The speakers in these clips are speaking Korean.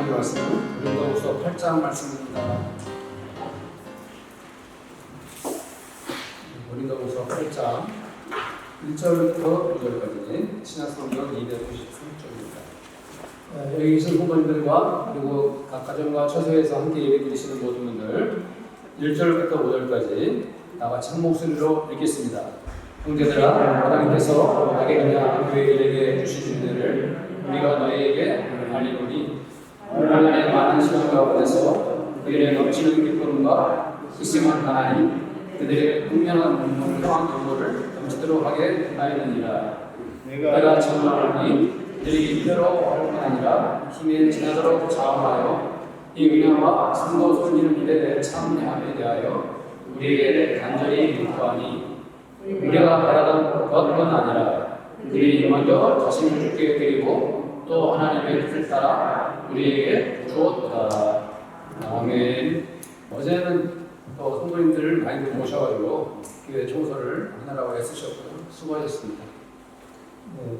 하나님의 말씀은 고린도후서 8장 말씀입니다. 고린도후서 8장 1절부터 5절까지 신약성경 293쪽입니다. 여기 계신 부모님들과 그리고 각 가정과 처소에서 함께 예배드리시는 모든 분들 1절부터 5절까지 나같이 한 목소리로 읽겠습니다. 형제들아, 하나님께서 나에게 그냥 교회들에게 주신 은혜를 우리가 너희에게 알리노니 오늘 안에 많은 시간 가운데서 그들의 넘치는 기쁨과 희심한 하나님 그들의 분명한 평안 영혼을 넘치도록 하게 하였느니라. 내가 정말하니 그들이 이대로 할 뿐 아니라 힘에 지나도록 자원하여 이 은혜와 성도 섬기는 일에 참여함에 대하여 우리에게 간절히 구하니 우리가 바라던 것뿐 아니라 그들이 먼저 자신을 주께 드리고 또 하나님의 뜻을 따라 우리에게 주었다. 아멘. 어제는 또 성도님들을 많이 모셔가지고 교회 청소를 하느라고 애쓰셨고 수고하셨습니다. 네.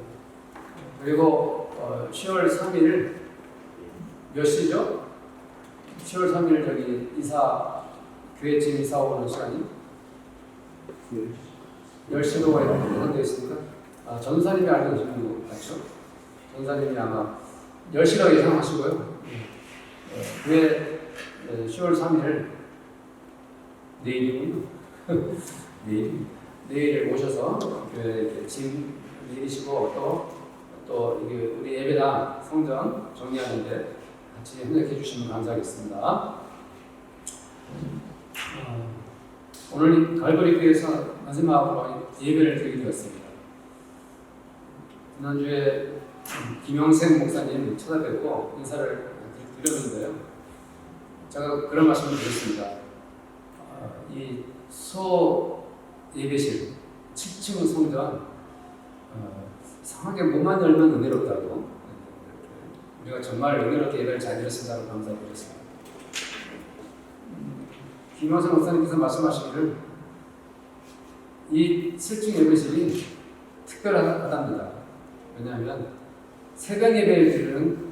그리고 10월 3일 몇 시죠? 10월 3일 저기 교회팀 이사 오는 시간이 10시로 예정되어 있으니까 전사님이 알고 계시는 거 같죠? 전사님이 아마 10시라고 예상하시고요. 왜 10월 3일 내일이군요. 내일 오셔서 교회 짐 내리시고 또 이게 우리 예배당 성전 정리하는데 같이 협력해 주시면 감사하겠습니다. 오늘 갈보리 교회에서 마지막으로 예배를 드리게 되었습니다. 지난주에 김영생 목사님 찾아뵙고 인사를 드렸는데요. 제가 그런 말씀을 드렸습니다. 이 소 예배실 7층 성전 상하게 문만 열면 은혜롭다고 우리가 정말 은혜롭게 예배를 잘 드렸습니다고 감사드렸습니다. 김영생 목사님께서 말씀하시기를 이 7층 예배실이 특별하답니다. 왜냐하면 새벽 예배를 드리는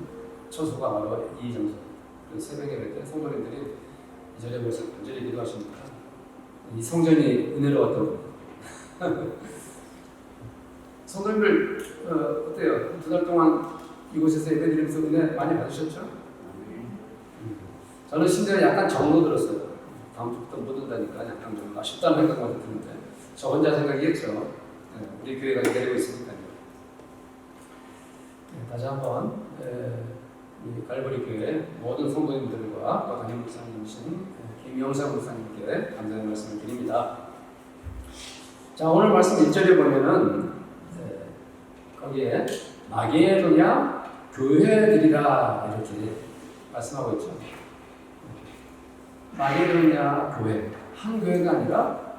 처소가 바로 이 장소. 새벽 예배 때 성도님들이 이 자리에 모여서 간절히 기도하시니까 이 성전이 은혜로웠다고. 성도님들 어때요? 2달 동안 이곳에서 예배 드리면서 은혜 많이 받으셨죠? 저는 심지어 약간 정도 들었어요. 다음 주부터 못 온다니까 약간 좀 아쉽다는 생각만 드는데 저 혼자 생각이겠죠. 우리 교회가 기다리고 있으니까요. 다시 한번 이 갈보리 교회 모든 성도님들과 또 담임 목사님이신 김영상 목사님께 감사의 말씀을 드립니다. 자, 오늘 말씀 1절에 보면은 거기에 마게도냐 교회들이라 이렇게 말씀하고 있죠. 마게도냐 교회, 한 교회가 아니라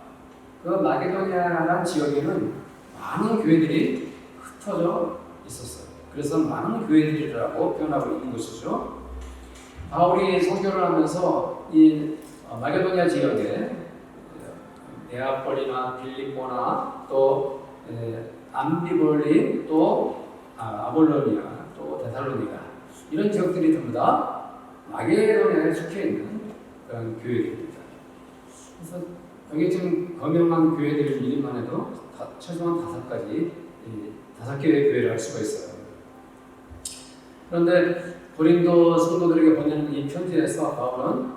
그 마게도냐라는 지역에는 많은 교회들이 흩어져 있었어요. 그래서 많은 교회들이라고 표현하고 있는 것이죠. 바울이 선교를 하면서 이 마게도냐 지역에 네아폴리나 빌립보나 또 암비볼리 또 아볼로니아 또 데살로니가 이런 지역들이 전부 다 마게도냐에 속해 있는 그런 교회들입니다. 그래서 여기 지금 거명한 교회들 이름만 해도 최소한 5개의 교회를 할 수가 있어요. 그런데 고린도 성도들에게 보내는 이 편지에서 바울은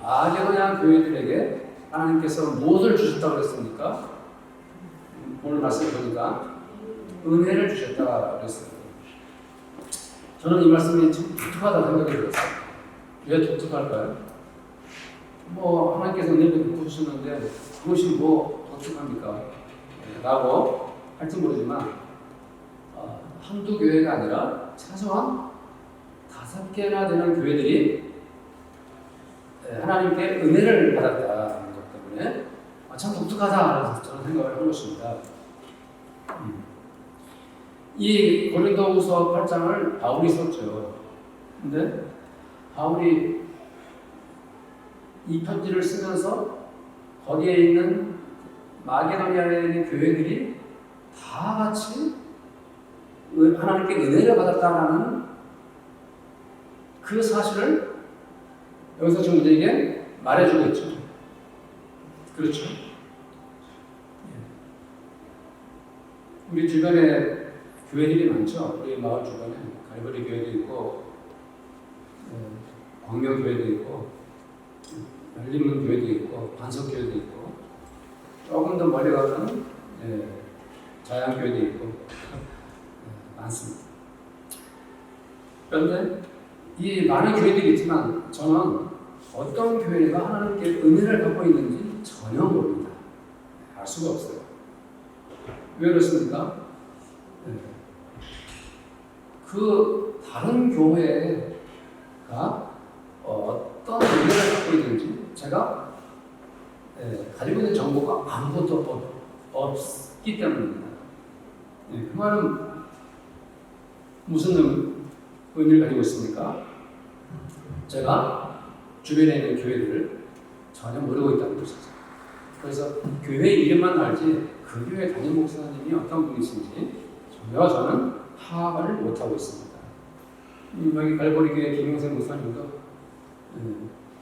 마게도냐 교회들에게 하나님께서 무엇을 주셨다고 했습니까? 오늘 말씀을 보니까 은혜를 주셨다고 했어요. 저는 이 말씀이 참 독특하다고 생각이 들었어요. 왜 독특할까요? 하나님께서 은혜를 베푸셨는데 그것이 뭐 독특합니까? 라고 할지 모르지만 한두 교회가 아니라 최소한 5개나 되는 교회들이 하나님께 은혜를 받았다는 것 때문에 참 독특하다고 저는 생각을 한 것입니다. 이 고린도후서 8장을 바울이 썼죠. 근데 바울이 이 편지를 쓰면서 거기에 있는 마게도냐에 있는 교회들이 다 같이 하나님께 은혜를 받았다는 그 사실을 여기서 지금 우리에게 말해주고 있죠. 그렇죠? 우리 주변에 교회들이 많죠. 우리 마을 주변에 갈보리 교회도 있고, 광명교회도 있고, 열린문 교회도 있고, 반석교회도 있고, 조금 더 멀리 가면 자양교회도 있고 많습니다. 그런데 이 많은 교회들이 있지만 저는 어떤 교회가 하나님께 은혜를 갖고 있는지 전혀 모릅니다. 알 수가 없어요. 왜 그렇습니까? 그 다른 교회가 어떤 의미를 갖고 있는지 제가 가지고 있는 정보가 아무것도 없기 때문입니다. 그 말은 무슨 의미를 가지고 있습니까? 제가 주변에 있는 교회들을 전혀 모르고 있다는 것이죠. 그래서 교회 이름만 알지 그 교회 담임 목사님이 어떤 분이신지 전혀 저는 파악을 못하고 있습니다. 여기 갈보리 교회 김용생 목사님도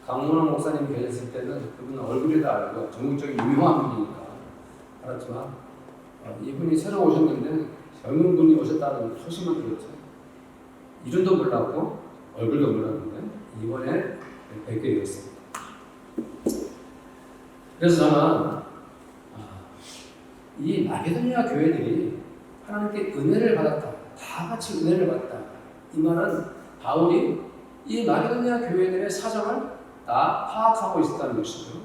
강문호 목사님 계셨을 때는 그분은 얼굴이 다 알고 전국적인 유명한 분이니까 알았지만 이분이 새로 오셨는데 젊은 분이 오셨다는 소식만 들었죠. 이름도 몰랐고 얼굴도 몰랐는데 이번에 뵙게 되었습니다. 그래서 저는 이 마게도니아 교회들이 하나님께 은혜를 받았다. 다 같이 은혜를 받았다. 이 말은 바울이 이 마게도니아 교회들의 사정을 다 파악하고 있었다는 것이죠.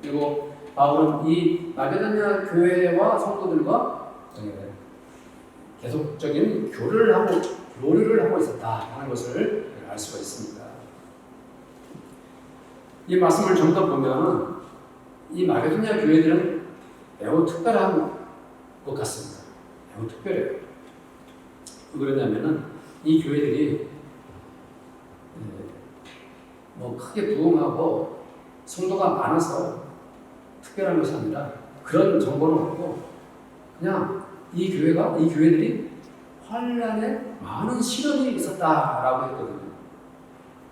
그리고 바울은 이 마게도니아 교회와 성도들과 계속적인 교류를 하고 있었다 하는 것을 알 수가 있습니다. 이 말씀을 좀 더 보면 이 마게도니아 교회들은 매우 특별한 것 같습니다. 매우 특별해요. 왜 그러냐면은 이 교회들이 크게 부흥하고 성도가 많아서 특별한 것이 아니라 그런 정보는 없고 그냥 이 교회들이 환란에 많은 시련이 있었다라고 했거든요.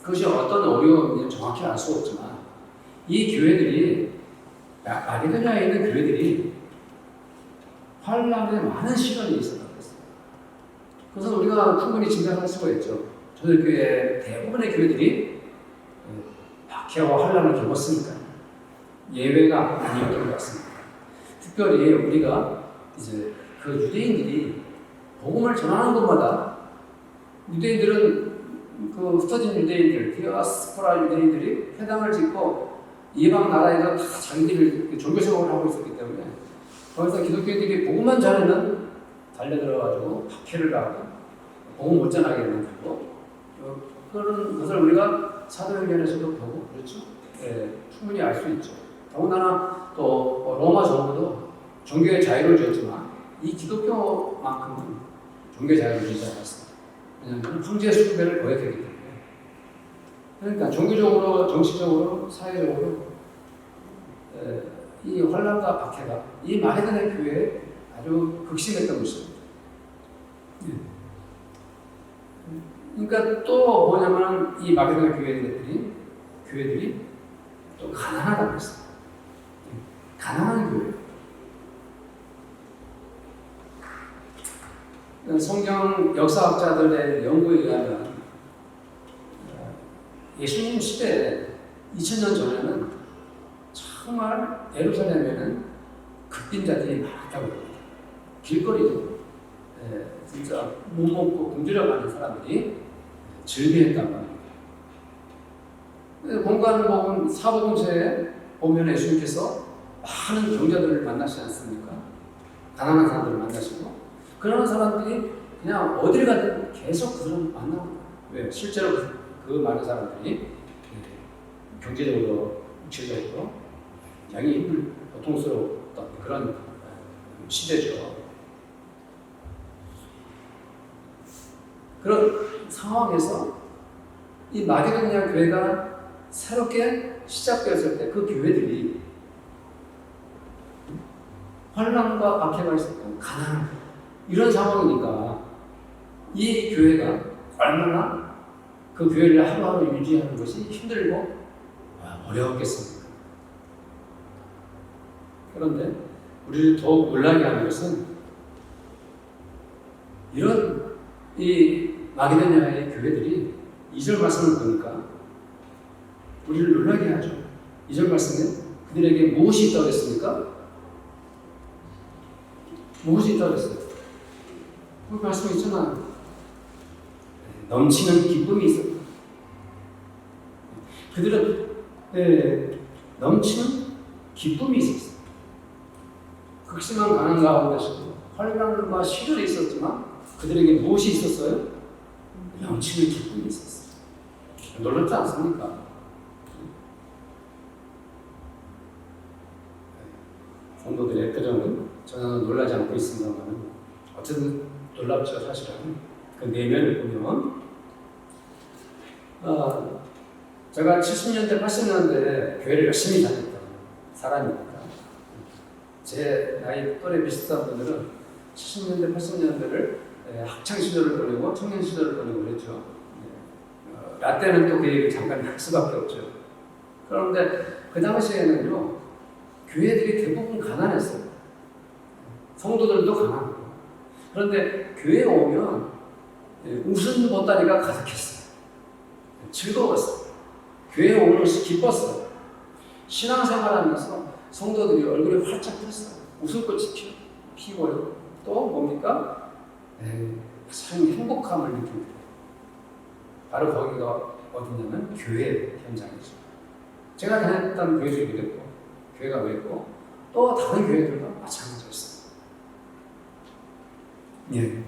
그것이 어떤 어려움인지 정확히 알 수 없지만 이 교회들이 마게도니아에 있는 교회들이 환란에 많은 시련이 있었다고 했어요. 그래서 우리가 충분히 짐작할 수가 있죠. 저희 교회 대부분의 교회들이 박해와 환란을 겪었으니까 예외가 아니었던 것 같습니다. 특별히 우리가 이제 그 유대인들이 복음을 전하는 곳마다 유대인들은 그 흩어진 유대인들, 디아스포라 유대인들이 회당을 짓고 이방 나라에서 다 자기들이 종교 생활을 하고 있었기 때문에 거기서 기독교인들이 복음만 전하면 달려들어가지고 박해를 하고 복음 못 전하게 되는 거고 그런 것을 우리가 사도행전에서도 보고 그렇죠. 충분히 알 수 있죠. 더군다나 또 로마 정부도 종교의 자유를 줬지만 이 기독교만큼은 종교 자유를 주지 않았습니다. 왜냐하면 황제 수배를 거역했기 때문에. 그러니까 종교적으로, 정치적으로, 사회적으로 이 환란과 박해가 이 마게도냐 교회에 아주 극심했던 것입니다. 그러니까 또 뭐냐면 이 마게도냐 교회들이 또 가난하다고 했어요. 가난한 교회. 성경 역사학자들의 연구에 의하면 예수님 시대에 2000년 전에는 정말 예루살렘에는 극빈자들이 많았다고 합니다. 길거리도 진짜 못 먹고 굶주려 가는 사람들이 즐비했단 말입니다. 공관복음 사복음서에 보면 예수님께서 많은 병자들을 만나시지 않습니까? 가난한 사람들을 만나시고 그런 사람들이 그냥 어딜 가든 계속 그 사람을 만나는 거예요. 실제로 그 많은 사람들이 경제적으로, 육체적으로 굉장히 힘들, 고통스러웠던 그런 시대죠. 그런 상황에서 이 마게도냐 교회가 새롭게 시작되었을 때 그 교회들이 환난과 박해가 있었고 가난한 이런 상황이니까 이 교회가 얼마나 그 교회를 하루하루 유지하는 것이 힘들고 어려웠겠습니까? 그런데 우리를 더욱 놀라게 하는 것은 이런 이 마게도냐의 교회들이 2절 말씀을 보니까 우리를 놀라게 하죠. 2절 말씀에 그들에게 무엇이 있다고 했습니까? 무엇이 있다고 했어요? 그 말씀이 있잖아요. 넘치는 기쁨이 있었다. 그들은 넘치는 기쁨이 있었어요. 극심한 가난 가운데서도 환난과 시련이 있었지만 그들에게 무엇이 있었어요? 넘치는 기쁨이 있었어요. 놀랍지 않습니까? 성도들의 표정은 전혀 놀라지 않고 있습니다만 어쨌든 놀랍죠. 사실은 그 내면을 보면 제가 70년대 80년대에 교회를 열심히 다녔던 사람이니까 제 나이 또래 비슷한 분들은 70년대 80년대를 학창 시절을 보내고 청년 시절을 보내고 그랬죠. 나 때는 또 그 얘기를 잠깐 할 수밖에 없죠. 그런데 그 당시에는요 교회들이 대부분 가난했어요. 성도들도 가난하고. 그런데 교회에 오면 웃음 보따리가 가득했어요. 즐거웠어요. 교회에 오는 것이 기뻤어요. 신앙생활하면서 성도들이 얼굴이 활짝 폈어요. 웃음꽃이 피고요. 또 뭡니까? 참 행복함을 느낍니다. 바로 거기가 어디냐면 교회 현장이죠. 제가 다녔던 교회들이 그랬고 교회가 그랬고 또 다른 교회들도 마찬가지였어요. 예.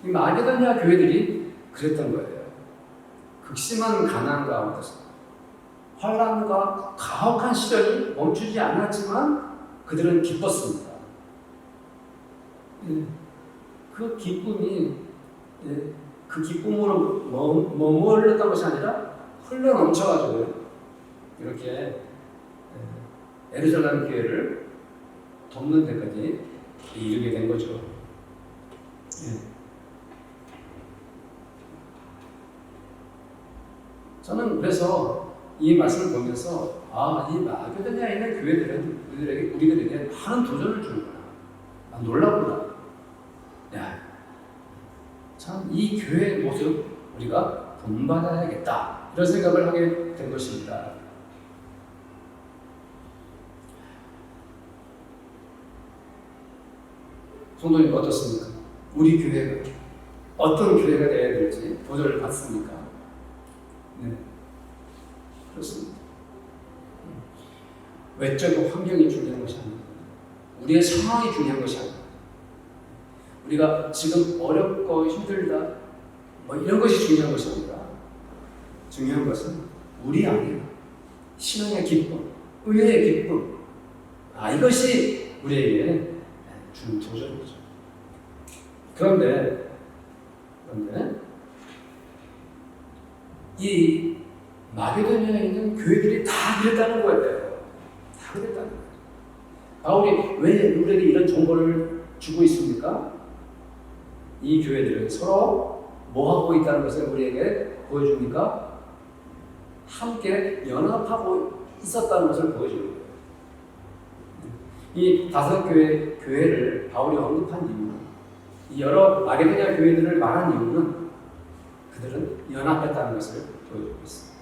이 마게도냐 교회들이 그랬던 거예요. 극심한 가난 가운데서 환난과 가혹한 시련이 멈추지 않았지만 그들은 기뻤습니다. 그 기쁨이 그 기쁨으로 머물렀던 것이 아니라 흘러 넘쳐가지고 이렇게 예루살렘 교회를 돕는 데까지 이르게 된 거죠. 저는 그래서 이 말씀을 보면서 이 마게도냐에 있는 교회들은 우리들에게 많은 도전을 주는구나. 놀라구나. 참 이 교회의 모습 우리가 본받아야겠다. 이런 생각을 하게 된 것입니다. 성도님 어떻습니까? 우리 교회가 어떤 교회가 되어야 될지 도전을 받습니까? 네, 그렇습니다. 외적 환경이 중요한 것이 아닙니다. 우리의 상황이 중요한 것이 아닙니다. 우리가 지금 어렵고 힘들다 이런 것이 중요한 것이 아니라 중요한 것은 우리 안에 신앙의 기쁨, 의의 기쁨 이것이 우리에게 주는 도전이죠. 그런데 이 마게도냐에 있는 교회들이 다 그랬다는 거예요. 다 그랬다는 거예요. 바울이 왜 우리에게 이런 정보를 주고 있습니까? 이 교회들은 서로 뭐 하고 있다는 것을 우리에게 보여줍니까? 함께 연합하고 있었다는 것을 보여주는 거예요. 이 5교회 교회를 바울이 언급한 이유는 이 여러 마게도냐 교회들을 말한 이유는 그들은 연합했다는 것을 보여주고 있습니다.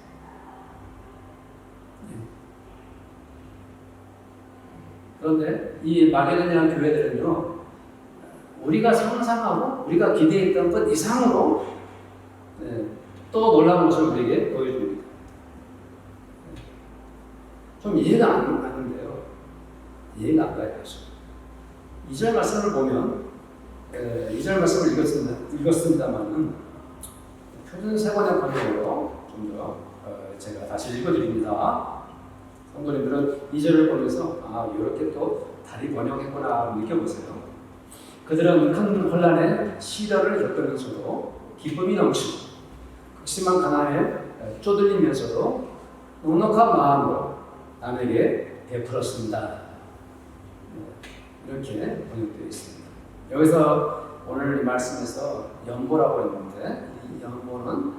그런데 이 마게도냐 교회들은요, 우리가 상상하고 우리가 기대했던 것 이상으로 또 놀라운 것을 우리에게 보여줍니다. 좀 이해가 안 가는데요. 이해가 안 가요. 2절 말씀을 보면 2절 말씀을 읽었습니다만은 표준 세번역 번역으로 좀 더 제가 다시 읽어드립니다. 성도님들은 2절을 보면서 이렇게 또 다리 번역했구나 느껴보세요. 그들은 큰 혼란에 시련을 겪으면서도 기쁨이 넘치고 극심한 가난에 쪼들리면서도 넉넉한 마음으로 남에게 베풀었습니다. 이렇게 번역되어 있습니다. 여기서 오늘 이 말씀에서 연보라고 했는데 이 연보는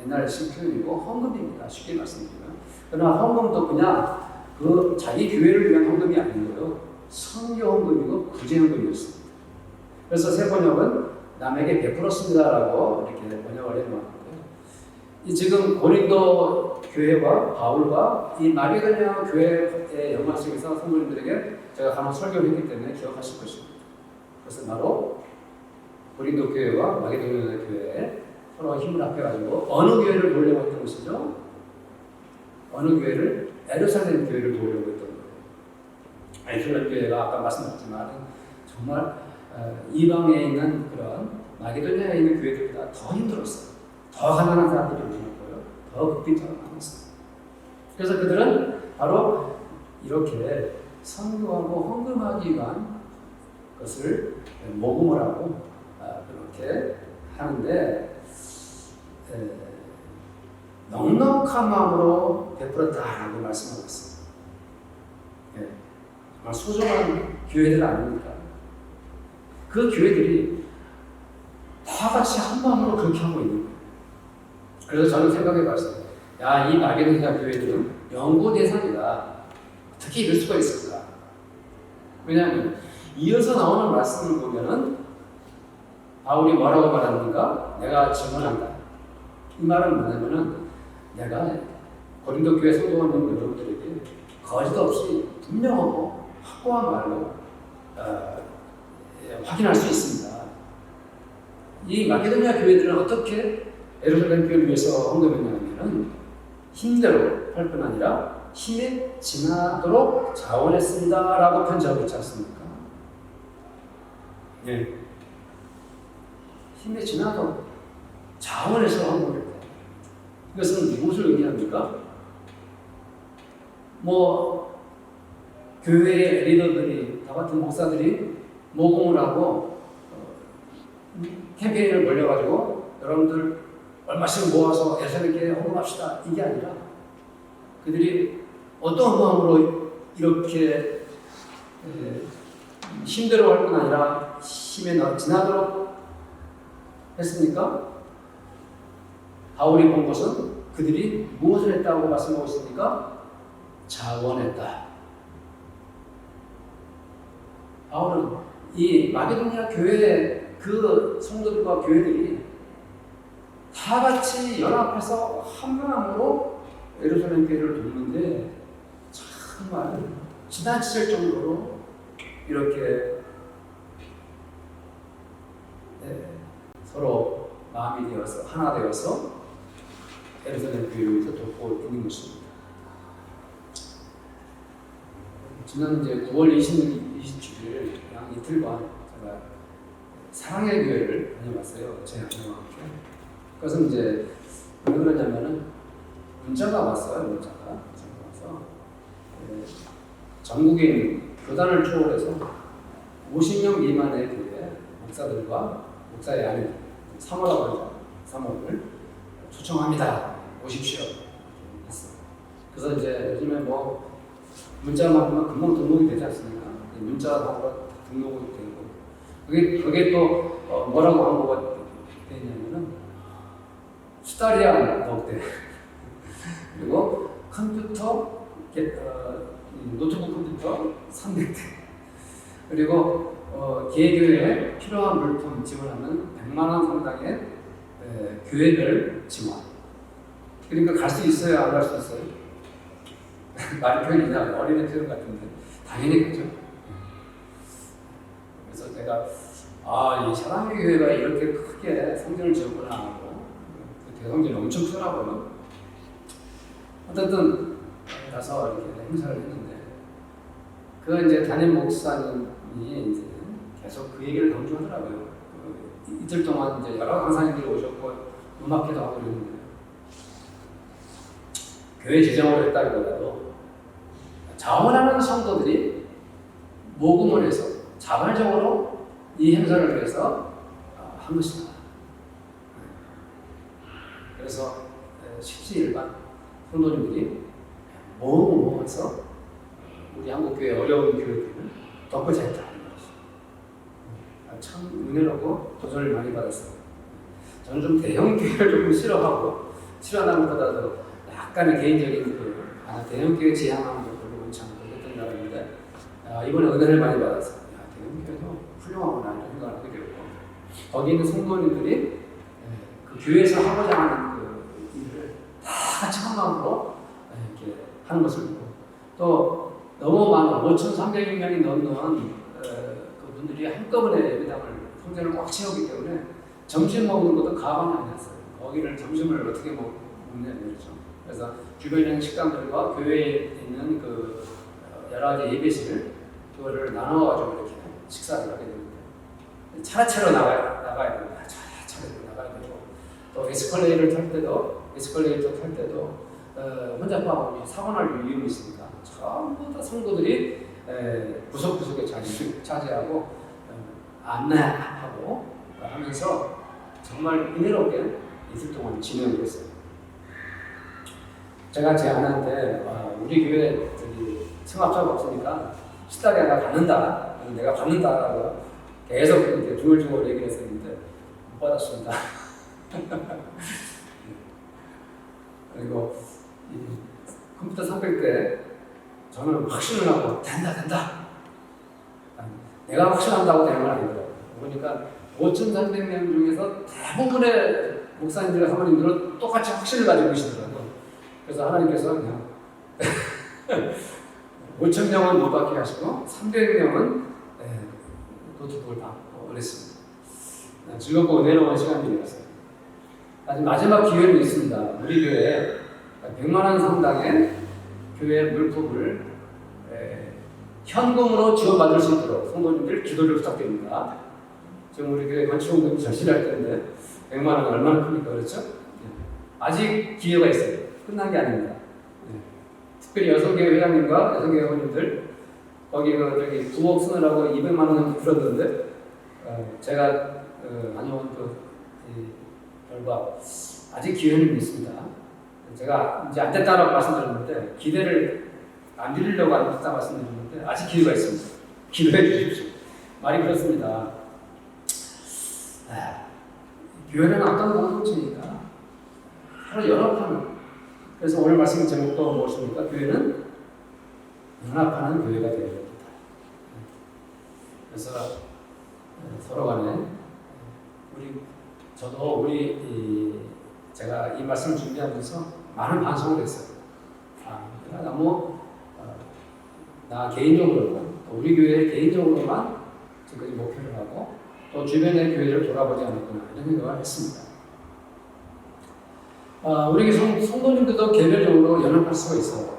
옛날식 표현이고 헌금입니다. 쉽게 말씀드리면. 그러나 헌금도 그냥 그 자기 교회를 위한 헌금이 아니고요. 선교 헌금이고 구제 헌금이었습니다. 그래서 새 번역은 남에게 베풀었습니다라고 이렇게 번역을 해놓았는데 이 지금 고린도 교회와 바울과 이 마게도냐 교회의 연관 속에서 성도님들에게 제가 간혹 설교를 했기 때문에 기억하실 것입니다. 그것은 바로 고린도 교회와 마게도냐 교회에 서로 힘을 합해가지고 어느 교회를 도우려고 했던 것이죠? 어느 교회를? 예루살렘 교회를 도우려고 했던 거예요. 예루살렘 교회가 아까 말씀드렸지만 정말 이방에 있는 그런 마게도냐에 있는 교회들보다 더 힘들었어요. 더 가난한 사람들이 많았고요. 더 극빈자가 많았어요. 그래서 그들은 바로 이렇게 선교하고 헌금하기 위한 것을 모금을 하고 그렇게 하는데 넉넉한 마음으로 베풀었다라고 말씀하고 있습니다. 정말 소중한 교회들 아닙니까? 그 교회들이 다 같이 한 마음으로 그렇게 하고 있는 거예요. 그래서 저는 생각해 봤어요. 야, 이 마게도냐 교회들은 연구 대상이다. 어떻게 이럴 수가 있을까? 왜냐하면 이어서 나오는 말씀을 보면은 바울이 뭐라고 말합니까? 내가 증언한다. 이 말은 뭐냐면은 내가 고린도 교회 성도원 여러분들에게 거짓 없이 분명하고 확고한 말로 확인할 수 있습니다. 이 마게도냐 교회들은 어떻게 예루살렘 교회를 위해서 헌금했냐면은 힘대로 할 뿐 아니라 힘에 지나도록 자원했습니다라고 편지하고 있지 않습니까? 네. 힘에 지나도록 자원해서 헌금했다. 이것은 무엇을 의미합니까? 뭐 교회의 리더들이 다 같은 목사들이 모금을 하고 캠페인을 벌려가지고 여러분들 얼마씩 모아서 예수님께 헌금합시다 이게 아니라 그들이 어떤 마음으로 이렇게 힘대로 할 뿐 아니라 힘에 지나도록 했습니까? 바울이 본 것은 그들이 무엇을 했다고 말씀하고 있습니까? 자원했다. 바울은 이 마게도냐 교회의 그 성도들과 교회들이 다 같이 연합해서 한 마음으로 예루살렘 교회를 돕는데 정말 지나칠 정도로 이렇게 서로 마음이 되어서 하나 되어서 예루살렘 교회를 돕고 있는 것입니다. 지난 이제 9월 27일 약 이틀간 제가 사랑의 교회를 다녀왔어요. 제 아내와 함께. 그것은 이제 왜 그러냐면은 문자가 왔어요. 문자가 와서 전국에 있는 교단을 초월해서 50명 미만의 교회 목사들과 목사의 아내 사모라고 하죠. 사모를 초청합니다. 오십시오. 했어요. 그래서 이제 요즘에 뭐 문자만 보면 금방 등록이 되지 않습니까? 문자하고 등록이 되고 그게 또 뭐라고 한거가 되냐면은 수다리안 넣대. 그리고 컴퓨터 노트북 컴퓨터 300대 그리고 개교회에 필요한 물품 지원하는 100만 원 상당의 교회별 지원. 그러니까 갈 수 있어요, 안 갈 수 있어요? 말이 표현이냐 어린애 표현 같은데 당연히 가죠. 그래서 제가 이 사랑의 교회가 이렇게 크게 성전을 지었구나 하고 그 대성전이 엄청 크더라고요. 어쨌든 가서 이렇게 행사를 했는데 그 이제 담임 목사님이 이제 계속 그 얘기를 강조하더라고요. 이틀 동안 이제 여러 강사님들이 오셨고 음악회도 하고 그랬는데 교회 재정으로 했다기보다도 자원하는 성도들이 모금을 해서 자발적으로 이 행사를 위해서 한 것이다. 그래서 십시일반 성도님들이 모금을 해서 우리 한국교회 어려운 교회들을 덮고자 했다는 것이죠. 참 은혜롭고 도전을 많이 받았어요. 저는 좀 대형 교회를 조금 싫어하고 실현하는 것보다도 약간의 개인적인 대형교회 지향하는 거 별로 원치 않고 그랬던 줄 알았는데 이번에 은혜를 많이 받아서 대형교회도 훌륭하구나 이런 생각을 하게 되고 거기 있는 성도님들이 그 교회에서 하고자 하는 그 일을 다 같이 한 마음으로 이렇게 하는 것을 보고 또 너무 많은 5,300명이 넘는 그분들이 한꺼번에 예배당을 성전을 꽉 채우기 때문에 점심 먹는 것도 가만히 안 했어요. 거기를 점심을 어떻게 먹느냐 그렇죠. 그래서 주변에 있는 식당들과 교회에 있는 그 여러 가지 예배실 그거를 나눠가지고 이렇게 식사를 하게 됩니다. 차례차례 나가야 됩니다. 차례차례 나가야 되고 또 에스컬레이터 탈 때도 혼잡하고 사고 날 위험이 있으니까 전부 다 성도들이 구석구석에 차지하고 안내하고 하면서 정말 은혜롭게 이틀 동안 진행을 했어요. 제가 제 아내한테 우리 교회 승합차가 없으니까 식당에 내가 받는다라고 계속 이렇게 중얼중얼 얘기를 했었는데 못 받았습니다. 그리고 컴퓨터 300대 저는 확신을 하고 된다. 내가 확신한다고 되는 건 아니더라고요. 보니까 5,300명 중에서 대부분의 목사님들과 사모님들은 똑같이 확신을 가지고 계시더라고요. 그래서 하나님께서 그냥 5,000명은 못 받게 하시고 300명은 노트북을 받고 그랬습니다. 즐겁고 은혜로운 시간이었어요. 아직 마지막 기회는 있습니다. 우리 교회에 100만 원 상당의 교회 물품을 현금으로 지원받을 수 있도록 성도님들 기도를 부탁드립니다. 지금 우리 교회 건축원금이 절실할 텐데 100만 원 얼마나 큽니까? 그렇죠? 아직 기회가 있어요. 끝난 게 아닙니다. 특별히 여성교회 회장님과 여성교회 회원님들 거기 부엌 쓰느라고 200만 원을 들었는데 제가 다녀온 결과 아직 기회는 있습니다. 제가 이제 안 됐다라고 말씀드렸는데 기대를 안 드리려고 안 됐다 말씀드렸는데 아직 기회가 있습니다. 기도해 주십시오. 말이 그렇습니다. 교회는 어떤 공동체니까 서로 연합하는. 그래서 오늘 말씀 제목도 무엇입니까? 교회는 연합하는 교회가 되어야 됩니다. 그래서 서로 간에 제가 이 말씀을 준비하면서 많은 반성을 했어요. 내가 너무 나 개인적으로 또 우리 교회 개인적으로만 지금까지 목표를 하고 또 주변의 교회를 돌아보지 않았구나 이런 생각을 했습니다. 우리 성도님들도 개별적으로 연합할 수가 있어요.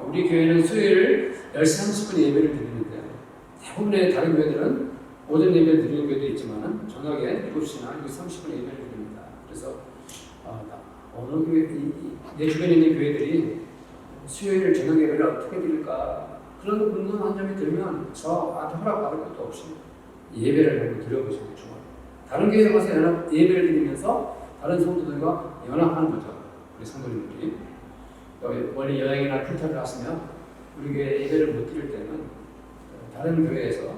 우리 교회는 수요일 10시 30분에 예배를 드리는데 대부분의 다른 교회들은 오전 예배를 드리는 교회도 있지만 저녁에 7시나 30분에 예배를 드립니다. 그래서 어느 교회, 내 주변에 있는 교회들이 수요일 저녁 예배를 어떻게 드릴까 그런 궁금한 점이 들면 저한테 허락받을 것도 없이 예배를 한번 드려보시면 좋아요. 다른 교회에 가서 예배를 드리면서 다른 성도들과 연합하는 거죠. 우리 성도님들이 멀리 여행이나 출타를 갔으면 우리 교회 예배를 못 드릴 때는 다른 교회에서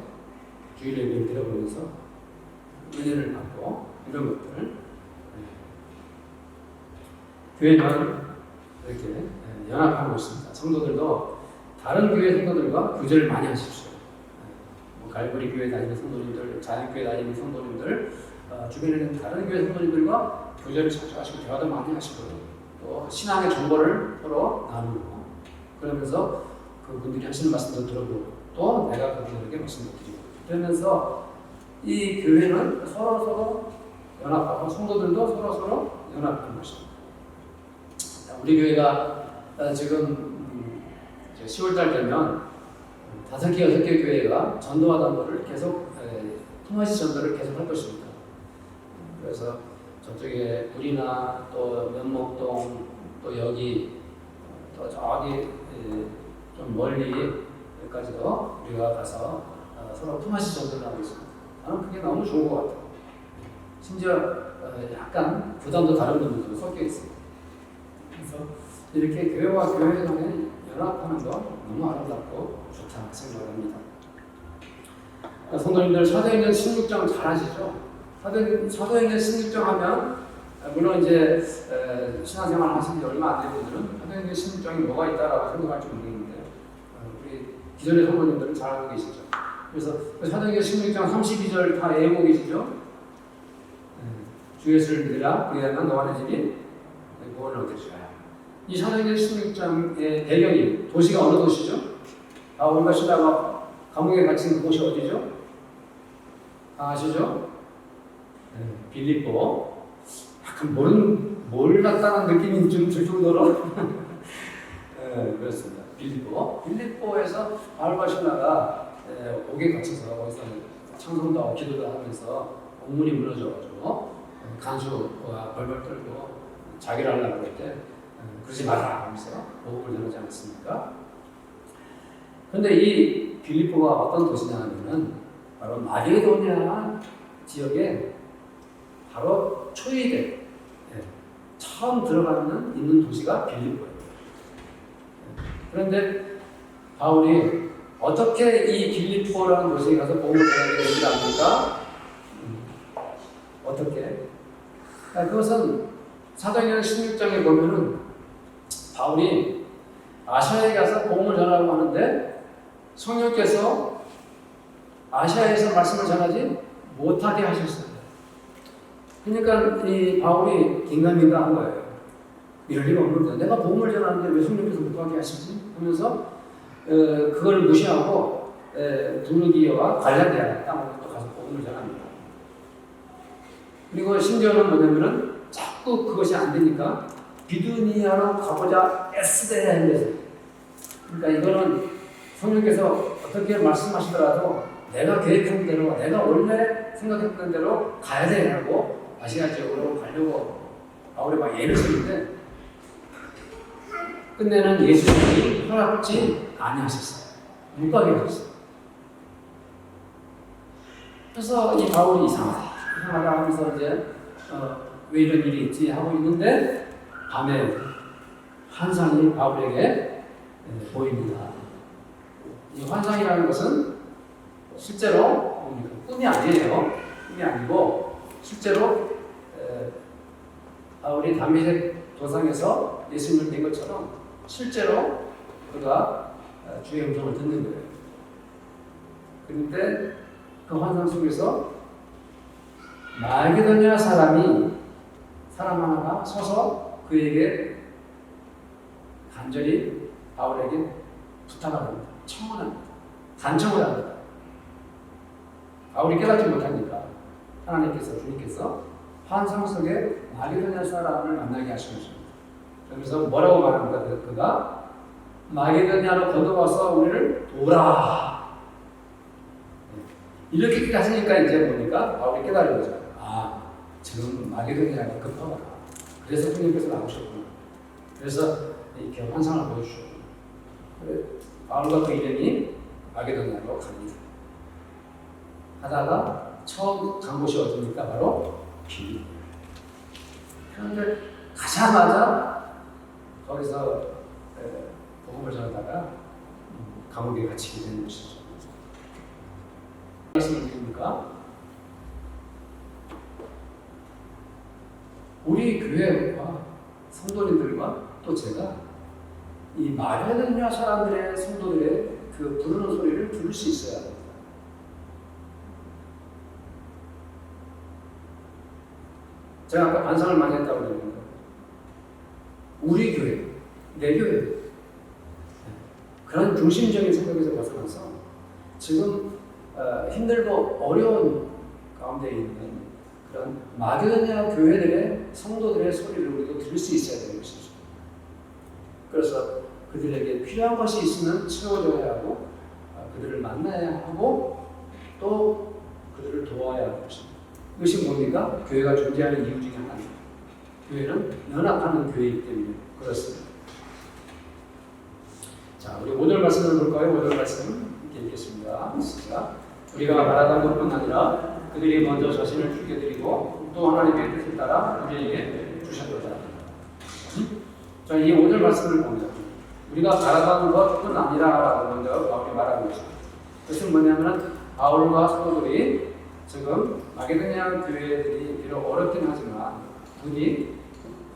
주일 예배를 드려보면서 은혜를 받고 이런 것들 교회는 이렇게 연합하고 있습니다. 성도들도 다른 교회 성도들과 교제를 많이 하십시오. 갈보리 교회 다니는 성도님들, 자연교회 다니는 성도님들, 주변에 있는 다른 교회 성도님들과 교제를 자주 하시고 대화도 많이 하시고 또 신앙의 정보를 서로 나누고 그러면서 그분들이 하시는 말씀도 들어보고 또 내가 그분들에게 말씀도 드리고 그러면서 이 교회는 서로 연합하고 성도들도 서로 연합하는 것입니다. 우리 교회가 지금 10월달 되면 5개, 6개 교회가 전도와 담보를 계속 통화시 전도를 계속 할 것입니다. 그래서 저쪽에 우리나 또 면목동 또 여기 또 저기 좀 멀리까지도 우리가 가서 서로 통화시 전도를 하고 있습니다. 나는 그게 너무 좋은 것 같아요. 심지어 약간 부담도 다른 분들도 섞여 있습니다. 그래서 이렇게 교회와 교회 간에 연합하는 거 너무 아름답고 좋다 생각합니다. 성도님들 사도행전 16장 잘 아시죠? 사도행전 16장 하면 물론 이제 신앙생활을 하신 지 얼마 안 된 분들은 사도행전 16장이 뭐가 있다라고 생각할지 모르겠는데 우리 기존의 성도님들은 잘 알고 계시죠. 그래서 사도행전 16장 32절 다 외우고 계시죠. 주 예수를 믿으라 그리하면 너와 내 집이 구원을 얻으리라. 이 사도행전 16장의 배경이 도시가 어느 도시죠? 바울과 시라가 감옥에 갇힌 그곳이 어디죠? 아시죠? 빌립보. 약간 몰랐다는 느낌이 좀 들 정도로 그렇습니다. 빌립보에서 바울과 시라가 옥에 갇혀서 거기서 찬송도 기도도 하면서 옥문이 무너져가지고 간수가 벌벌 떨고 자기를 하려고 할 때 그러지 마라 하면서 복음을 전하지 않았습니까? 그런데 이 빌립보가 어떤 도시냐면은 바로 마게도냐 지역에 바로 초이대 처음 들어가는 있는 도시가 빌립보예요. 그런데 바울이 어떻게 이 빌립보라는 도시에 가서 복음을 전하게 되는지 압니까? 어떻게? 그것은 사도행전 16장에 보면은 바울이 아시아에 가서 복음을 전하려고 하는데 성령께서 아시아에서 말씀을 전하지 못하게 하셨어요. 그러니까 이 바울이 긴가민가한 거예요. 이럴 리가 없는데 내가 복음을 전하는데 왜 성령께서 못하게 하시지? 하면서 그걸 무시하고 두르기어와 갈라디아 땅으로 또 가서 복음을 전합니다. 그리고 심지어는 뭐냐면은 자꾸 그것이 안 되니까 비두니아로 가보자 애쓰대야 했는데, 그러니까 이거는 성령께서 어떻게 말씀하시더라도 내가 계획한 대로, 내가 원래 생각했던 대로 가야 되라고 아시아 지역으로 가려고 바울이 막 애를 쓰는데 끝내는 예수님이 허락지 아니하셨어요. 못 가게 하셨어요. 그래서 이 바울이 이상하다 하면서 이제 왜 이런 일이 있지 하고 있는데 밤에 환상이 바울에게 보입니다. 이 환상이라는 것은 실제로 꿈이 아니에요. 꿈이 아니고 실제로 바울이 다메섹 도상에서 예수님을 뵌 것처럼 실제로 그가 주의 음성을 듣는 거예요. 그런데 그 환상 속에서 마게도냐 사람 하나가 서서 그에게 간절히 바울에게 부탁을 합니다. 청원합니다. 간청을 합니다. 바울이 깨닫지 못하니까 하나님께서, 주님께서 환상 속에 마게도냐 사람을 만나게 하시는 것입니다. 그래서 뭐라고 말합니까? 그가 마게도냐로 건너와서 우리를 도우라. 이렇게 하시니까 이제 보니까 바울이 깨달은 거죠. 아, 지금 마게도냐가 급하구나. 그래서 주님께서 나오셨구나. 그래서 이렇게 환상을 보여주셨구나. 바울과 그 일행이 마게도냐로 갑니다. 하다가 처음 간 곳이 어디입니까? 바로 빌립보. 그런데 가자마자 거기서 복음을 전하다가 감옥에 갇히게 되는 것이죠. 말씀을 드립니까? 우리 교회와 성도님들과 또 제가 이 마게도냐 사람들의 성도들의 그 부르는 소리를 들을 수 있어야 합니다. 제가 아까 반상을 많이 했다고 그랬는데 우리 교회, 내 교회 그런 중심적인 생각에서 벗어나서 지금 힘들고 어려운 가운데 있는 그런 마게도냐 교회들의 성도들의 소리를 우리도 들을 수 있어야 되는 것이죠. 그래서 그들에게 필요한 것이 있으면 채워줘야 하고 그들을 만나야 하고 또 그들을 도와야 하는 것입니다. 이것이 뭡니까? 교회가 존재하는 이유 중에 하나입니다. 교회는 연합하는 교회이기 때문에 그렇습니다. 자, 우리 5절 말씀을 볼까요? 5절 말씀 읽겠습니다. 시작. 우리가 말하던 것뿐 아니라 그들이 먼저 자신을 죽게 드리고 또 하나님의 뜻을 따라 우리에게 주셨도다. 자, 이 5절 말씀을 보면 우리가 말하던 것뿐 아니라라고 먼저 바울이 말하고 있습니다. 그것은 뭐냐면 바울과 사도들이 지금 마게도냐 교회들이 비록 어렵긴 하지만 부디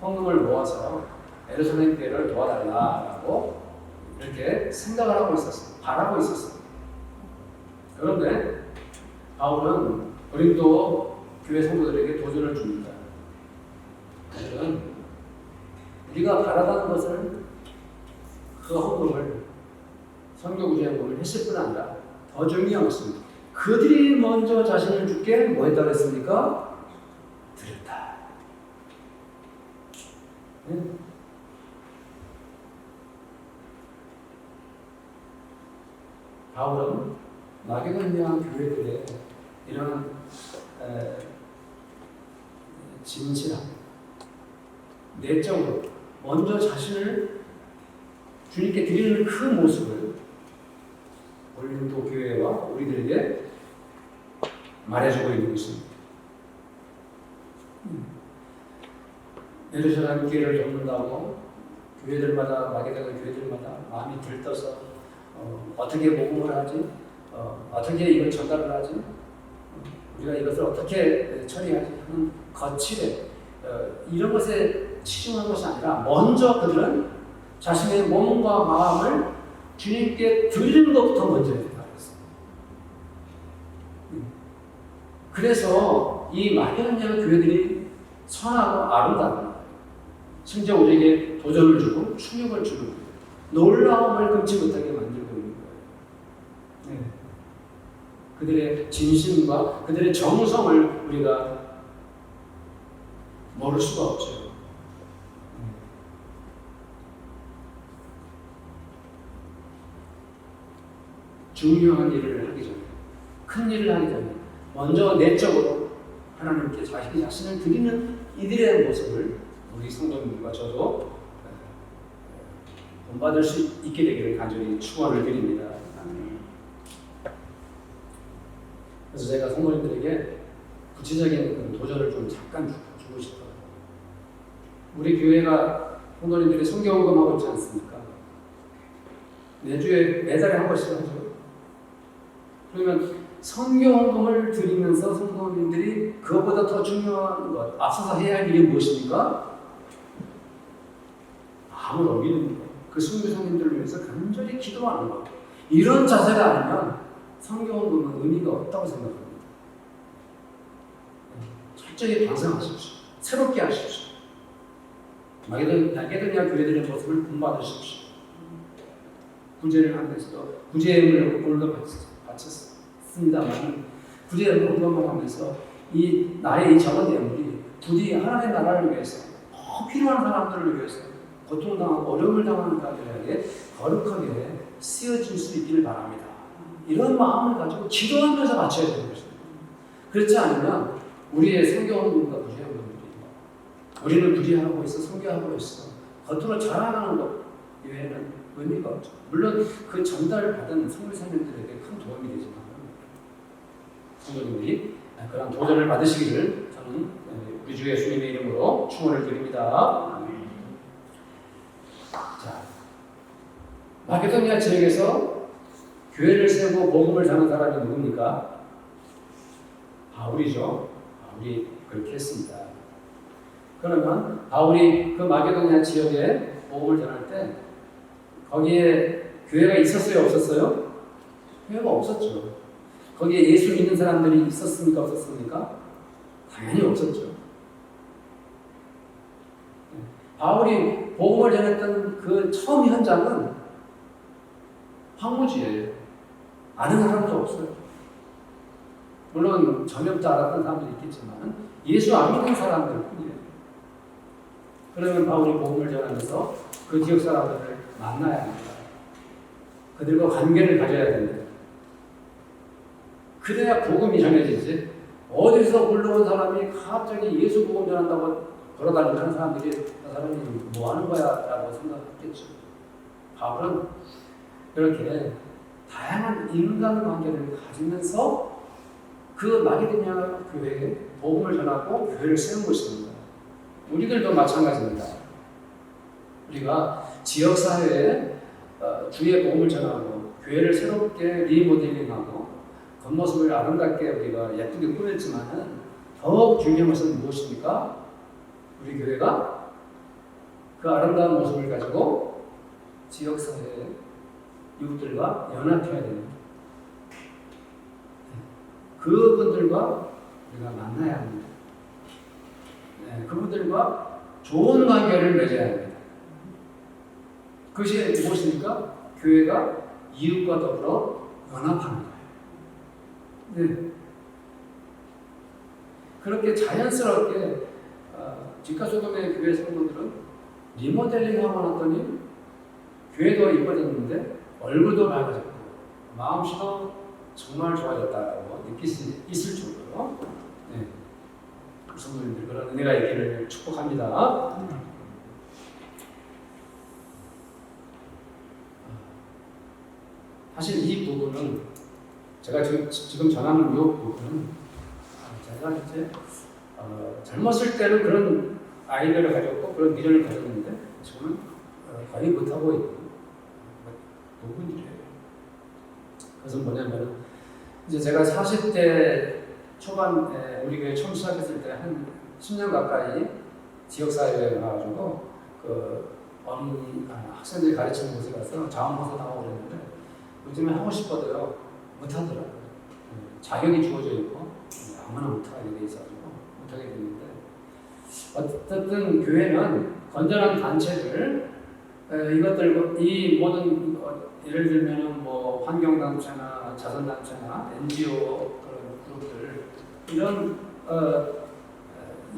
헌금을 모아서 예루살렘 교회를 도와달라라고 이렇게 생각을 하고 있었어요. 바라고 있었어요. 그런데 바울은 고린도 교회 성도들에게 도전을 줍니다. 그들은 우리가 바라던 것을 그 헌금을 선교구제헌금을 했을 뿐 아니라 더 중요한 것은 그들이 먼저 자신을 주께 뭐 했다고 했습니까? 드렸다. 네? 바울은 마게도니아 교회들의 이런 진실함, 내적으로 먼저 자신을 주님께 드리는 그 모습을 고린도 교회와 우리들에게 말해주고 있는 것입니다. 예루살렘 교회를 돕는다고 교회들마다 마게도니아 교회들마다 마음이 들떠서 어떻게 복음을 하지? 어떻게 이걸 전달을 하지? 우리가 이것을 어떻게 처리하지? 하는 거칠에 이런 것에 치중한 것이 아니라 먼저 그들은 자신의 몸과 마음을 주님께 드리는 것부터 먼저 했다. 그래서 이 마게도니아 교회들이 선하고 아름다운 심지어 우리에게 도전을 주고 충격을 주고 놀라움을 금치 못하게 만들고 있는 거예요. 네. 그들의 진심과 그들의 정성을 우리가 모를 수가 없죠. 중요한 일을 하기 전에, 큰 일을 하기 전에 먼저 내적으로 하나님께 자기 자신을 드리는 이들의 모습을 우리 성도님들과 저도 본받을 수 있게 되기를 간절히 축원을 드립니다. 그래서 제가 성도님들에게 구체적인 도전을 좀 잠깐 주고 싶어요. 우리 교회가 성도님들이 성경헌금하고 있지 않습니까? 매달에 한 번씩 하죠. 그러면 성경헌금을 드리면서 성도님들이 그것보다 더 중요한 것, 앞서서 해야 할 일이 무엇입니까? 마음을 어기는 것, 그 순교자님들을 위해서 간절히 기도하는 것. 이런 자세가 아니면 성경헌금은 의미가 없다고 생각합니다. 철저히 반성하십시오. 새롭게 하십시오. 마게도니아 교회들의 모습을 본받으십시오. 구제를 하면서도 구제임을 오늘도 바쳤습니다만 구제임을 공감을 하면서 나의 이 적은 대물이 부디 하나님의 나라를 위해서 더 필요한 사람들을 위해서 고통당하고 어려움을 당하는 자들에게 거룩하게 쓰여질 수 있기를 바랍니다. 이런 마음을 가지고 기도하면서 바쳐야 되는 것입니다. 그렇지 않으면 우리의 성경헌금과 구제헌금들이 우리는 구제하고 있어, 성교하고 있어 겉으로 자랑하는 것 외에는 의미가 없죠. 물론 그 전달받은 선교사님들에게 큰 도움이 되지만 성도님들이 그런 도전을 받으시기를 저는 우리 주 예수님의 이름으로 축원을 드립니다. 자, 마게도니아 지역에서 교회를 세우고 복음을 전하는 사람이 누굽니까? 바울이죠. 바울이 그렇게 했습니다. 그러면 바울이 그 마게도니아 지역에 복음을 전할 때 거기에 교회가 있었어요? 없었어요? 교회가 없었죠. 거기에 예수 믿는 사람들이 있었습니까? 없었습니까? 당연히 없었죠. 바울이 복음을 전했던 그 처음 현장은 황무지예요. 아는 사람도 없어요. 물론 전에부터 알았던 사람들이 있겠지만 예수 안 믿는 사람들 뿐이에요. 그러면 바울이 복음을 전하면서 그 지역 사람들을 만나야 합니다. 그들과 관계를 가져야 됩니다. 그래야 복음이 전해지지. 어디서 불러온 사람이 갑자기 예수 복음 전한다고 돌아다니는 사람들이 그 사람이 뭐 하는 거야? 라고 생각했겠죠. 바울은 그렇게 다양한 인간관계를 가지면서 그 마게도니아 교회에 복음을 전하고 교회를 세운 것입니다. 우리들도 마찬가지입니다. 우리가 지역사회에 주의 복음을 전하고 교회를 새롭게 리모델링하고 겉모습을 아름답게 우리가 예쁘게 꾸몄지만은 더욱 중요한 것은 무엇입니까? 우리 교회가 그 아름다운 모습을 가지고 지역사회 이웃들과 연합해야 됩니다. 그분들과 우리가 만나야 합니다. 그분들과 좋은 관계를 맺어야 합니다. 그것이 무엇입니까? 교회가 이웃과 더불어 연합하는 거예요. 그렇게 자연스럽게 직가소돔의 교회 성도들은 리모델링하고 났더니 교회도 이뻐졌는데 얼굴도 밝아졌고 마음씨도 정말 좋아졌다고 느낄 수 있을 정도로 성도님들 그런 은혜가 있기를 축복합니다. 사실 이 부분은 제가 지금 전하는 이 부분은 제가 이제 젊었을 때는 그런 아이디어를 가졌고 그런 미련을 가졌는데 지금은 거의 못하고 있는 부분이래요. 그것은 뭐냐면 이제 제가 40대 초반에 우리 교회 처음 시작했을 때 한 10년 가까이 지역사회에 가가지고 그 어린이 학생들이 가르치는 곳에 가서 자원봉사 하고 그랬는데 요즘에 하고 싶어도요 못하더라고요. 자격이 주어져 있고 아무나 못하게 돼 있어가지고 못하게 됐는데 어쨌든 교회는 건전한 단체들 이것들 이 모든 예를 들면은 뭐 환경단체나 자선단체나 NGO 그런 그룹들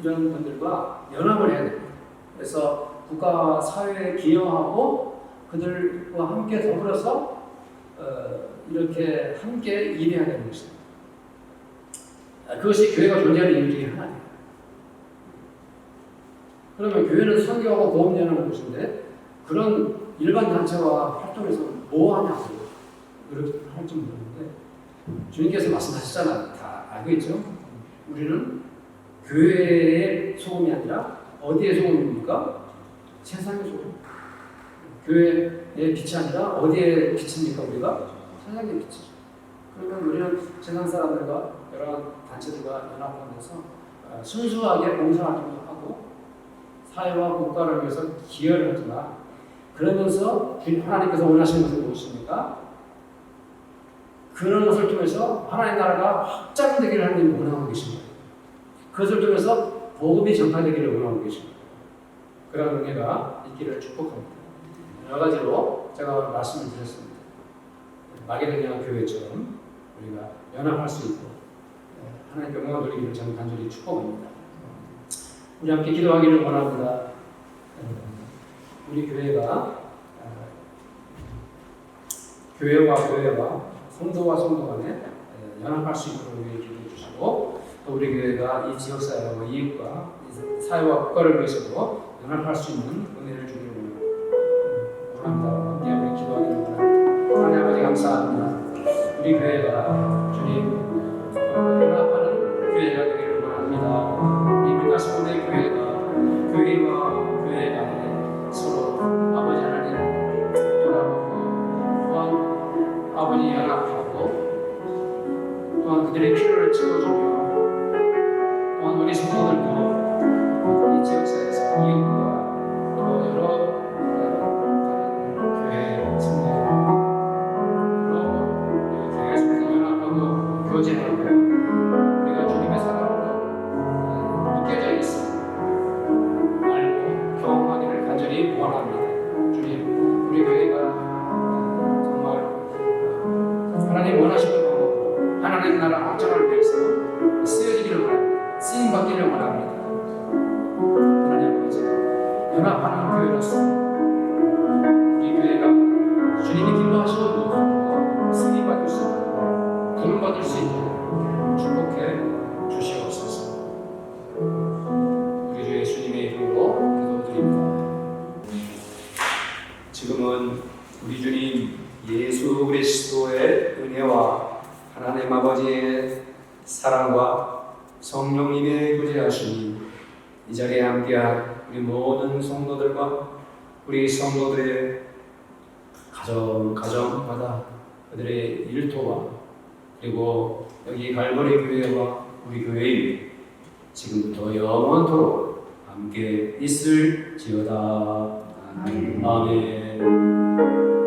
이런 분들과 연합을 해야 됩니다. 그래서 국가 사회에 기여하고 그들과 함께 더불어서 이렇게 함께 일해야 되는 것입니다. 그것이 교회가 존재하는 이유 중에 하나입니다. 그러면 교회는 선교하고 보험연합하는 곳인데 그런 일반 단체와 활동에서 뭐 하냐고 그렇게 할지 모르는데 주님께서 말씀하셨잖아요. 다 알고 있죠? 우리는 교회의 소금이 아니라 어디의 소금입니까? 세상의 소금. 교회의 빛이 아니라 어디의 빛입니까? 우리가 세상의 빛이죠. 그러면 우리는 세상 사람들과 여러 단체들과 연합하면서 순수하게 봉사활동을 하고 사회와 국가를 위해서 기여를 하지만 그러면서 하나님께서 원하시는 것은 무엇입니까? 그런 것을 통해서 하나님의 나라가 확장되기를 하나님이 원하고 계십니다. 그것을 통해서 복음이 전파되기를 원하고 계십니다. 그런 은혜가 있기를 축복합니다. 여러 가지로 제가 말씀을 드렸습니다. 마게도냐 교회처럼 우리가 연합할 수 있고 하나님께 영광을 돌리기를 저는 간절히 축복합니다. 우리 함께 기도하기를 원합니다. 우리 교회가 교회와 성도와 성도 간에 연합할 수 있도록 우리에게 기도해 주시고 또 우리 교회가 이 지역사회와 이웃과 사회와 국가를 위해서도 연합할 수 있는 은혜를 주기를 원합니다. 함께 우리 기도하기를 원합니다. 하나님 아버지 감사합니다. 우리 교회가 주님 연합하는 교회가 되기를 원합니다. 우리 민가스본의 교회와 교회 간에 서로 아버지 하나님 돌아보고 또한 아버지 연합하고 또한 그들의 필요를 채워주며 또한 우리 성도들도 이 지역사회에서 이웃과 또 여러 교회 성도들로 교회에서 연합하고 교제하고 우리가 주님의 사랑으로 묶여져 있어 알고 경험하기를 간절히 원합니다. 주님, 우리 교회가 정말 하나님 원하시는 방법으로 하나님 나라 확장을 위해서 쓰여지기를 원합니다. 쓰임받기를 원합니다. 하나님 아버지, 연합하는 교회로서 우리 교회가 주님이 기뻐하시는 모습으로 쓰임받을 수 있고 구원받을 수 있도록 축복해 주시옵소서. 우리 주 예수님의 이름으로 기도드립니다. 지금은 우리 주님 예수 그리스도의 은혜와 하나님 아버지의 사랑과 성령님의 구제하심이 이 자리에 함께한 우리 모든 성도들과 우리 성도들의 가정마다 그들의 일터와 그리고 여기 갈보리 교회와 우리 교회인 지금부터 영원토록 함께 있을지어다. 아멘. 아멘.